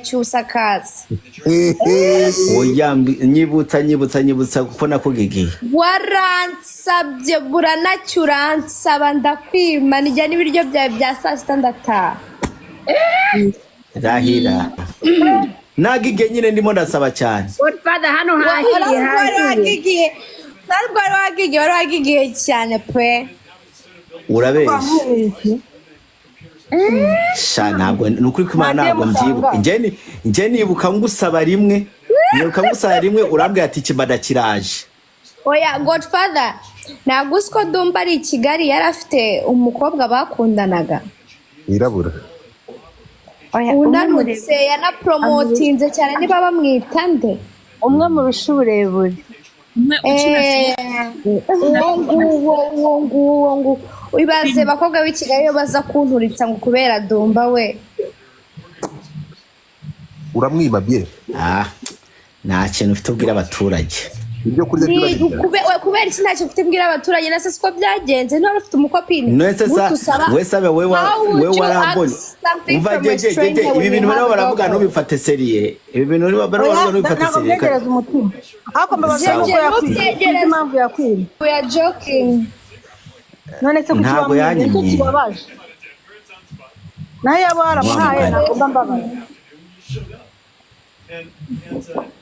cyusakaza oya nyibutsa kuko nakugigiye waransabye buranacyuransaba ndakwima nijya n'ibiryo byawe bya saa sita ndataha rahira nagige nyine ndimo ndasaba cyane Godfather hano hahiye wari wagigiye cyane pe urabeshya sha ntabwo nukuri kwimana ntabwo mbyibuka njye nibuka ngusaba rimwe urambwira ati kibada kiraje oya Godfather nagusiko dumba ari Kigali yari afite umukobwa bakundanaga irabura oya unanutse yana promotinze cyane niba bamwita nde umwe mu rushuburebure nguwo wibaze bakobwa b'i Kigali yo baza kunturitsa ngo kubera dumba we uramwiba bye nta kintu ufite ubwira abaturage ibyo kurya kubera iki ntacyo ufite ubwira abaturage nase siko byagenze none ufite umukopini we warambonye umva jeje ibi bintu bari baravuga ntubifate seriye ibi bintu bari baravuga ntubifate seriye ntegereza umutima ariko mbabaza nuko yakwiye impamvu yakwiye we are joking none se ntabwo yanyimye kibabaje nayo yaba waramuhaye ntabwo mbabaye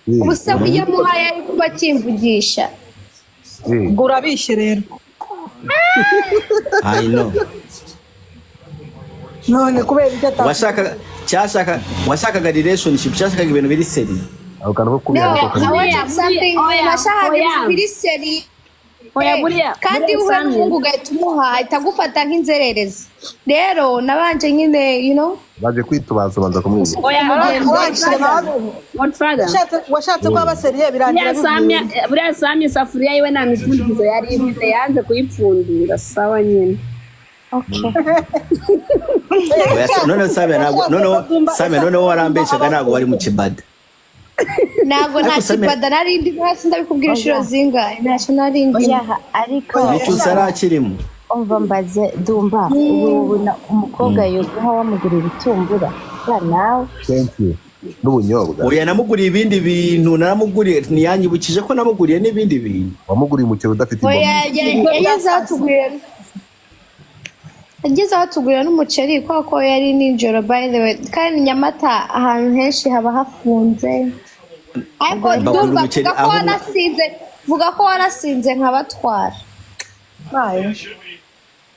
ubusa iyo muhaye ari kuba kimvugisha urabishe rero I know none kubera icyo washakaga relationship cyashakaga ibintu biri seri aho kantu ko kubera nashakaga biri seri kandi uwe n'umuhungu ugahita umuha ahita agufata nk'inzererezi rero nabanje nyine baje kwitubaza banza kumwiba washatse ko abaseriye birangira buriya Samia isafuriya yiwe nta mifundikizo yari ifite yanze kuyipfundura sawa nyine none Samia noneho warambeshaga ntabwo wari mu kibada ntabwo nta kibada narindi hasi ndabikubwira inshuro zingahe ntacyo narindi ariko nicyo usarakirimo umva mbaze dumba ubu umukobwa yoguha wamugurira ibitumbura nawe n'ubunyobwa Oh, oya namuguriye ibindi bintu naramuguriye ntiyanyibukije ko namuguriye n'ibindi bintu wamuguriye umukero udafite imboni ageze aho tugurira n'umuceri kuko yari nijoro by the way kandi Nyamata ahantu henshi haba hafunze ariko dumba vuga ko warasinze nkabatwara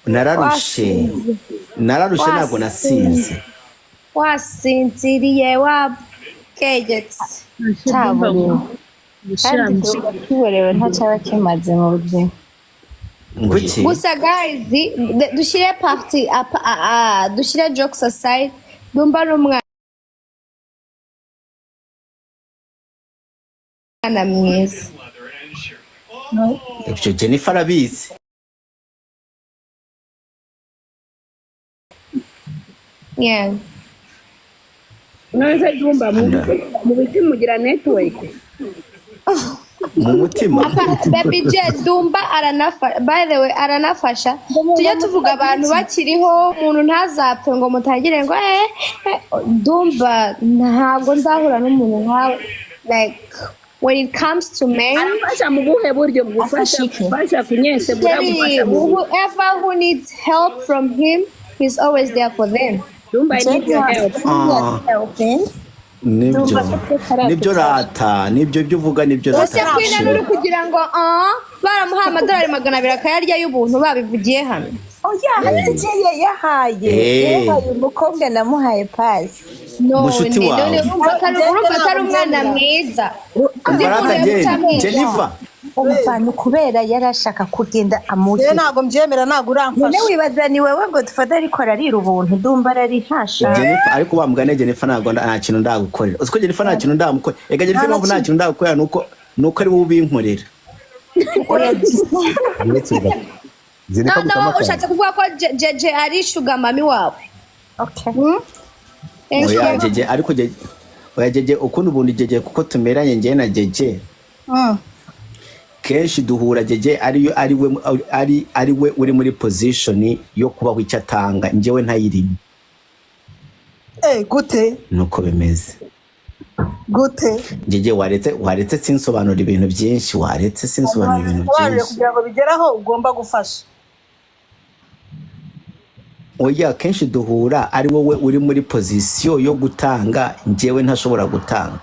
nararushe ntabwo nasinze wasinziriye wabwegetse kandi tuborewe ntacaba kimaze mu buzima gusa guys dushyire party dushyire jokes aside dumba n'umwana mwiza ibyo Jennifer arabizi yeah none dumba mu biti mugira network mu mutima baby J dumba by the way aranafasha tujye tuvuga abantu bakiriho umuntu ntazapfe ngo mutangire ngo dumba ntabwo nzahura n'umuntu nkawe like when it comes to men arafasha mu buhe buryo bufasha kunyese whoever who needs help from him he's always there for them. Dumba I need your help. nibyo rata nibyo byo uvuga nibyo rata ose kwina nuri kugira ngo baramuha amadolari 200 akayarya y'ubuntu babivugiye hano hasigiye yahaye umukobwa namuhaye pasi mushuti wawe urumva atari umwana mwiza Jennifer umufana kubera yarashaka kugenda amuhe ntabwo mbyemera ntabwo uramfasha none wibaza ni wewe ngo dufata ariko ararira ubuntu dumba arari hasha Jennifer ariko bamugane Jennifer ntabwo nta kintu ndagukorera uziko Jennifer nta kintu ndamukorera ega Jennifer nta kintu ndagukorera nuko ari wowe ubinkorera no ushatse kuvuga ko jeje ari sugar mami wawe oya jeje ariko jeje ukuntu ubundi jeje kuko tumeranye ngiye na jeje kenshi duhura jeje ari we uri muri position yo kuba w'icyatanga njyewe ntayirimo gute nuko bimeze gute jeje waretse sinsobanura ibintu byinshi waretse sinsobanura ibintu byinshi kugira ngo bigeraho ugomba gufasha oya kenshi duhura ari wowe uri muri position yo gutanga njyewe ntashobora gutanga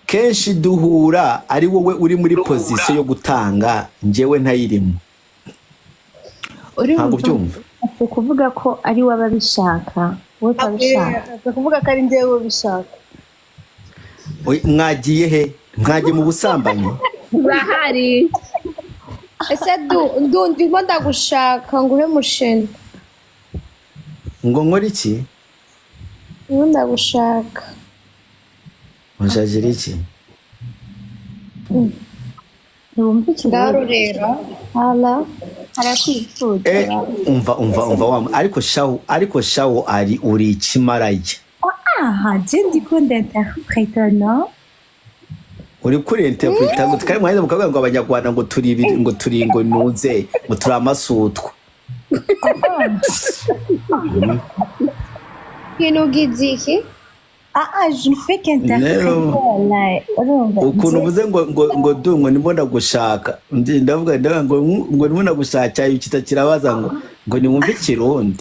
kenshi duhura ari wowe uri muri position yo gutanga njyewe ntayirimo ntabwo byumva kuvuga ko ari we ababishaka wowe utabishaka kuvuga ko ari njyewe ubishaka mwagiye he mwagiye mu busambanyi urahari ese ndimo ndagushaka ngo ube musheni ngo nkore iki ndimo ndagushaka mushakira iki ntiwumva ikibazo rero hala arakwifuza umva ariko shawo ari uri ikimarajya je ndiko ndainterpreta no uri kuri interpreta ngo tukari mwaheze mukavuga ngo abanyarwanda ngo turi ngo nuze ngo turi amasutwa kinugiziki je ne fais qu'interpréter ukuntu uvuze ngo dungo ndimo ndagushaka ndavuga ngo ndimo ndagushaka cyayo kitakirabaza ngo nimwumve ikirundi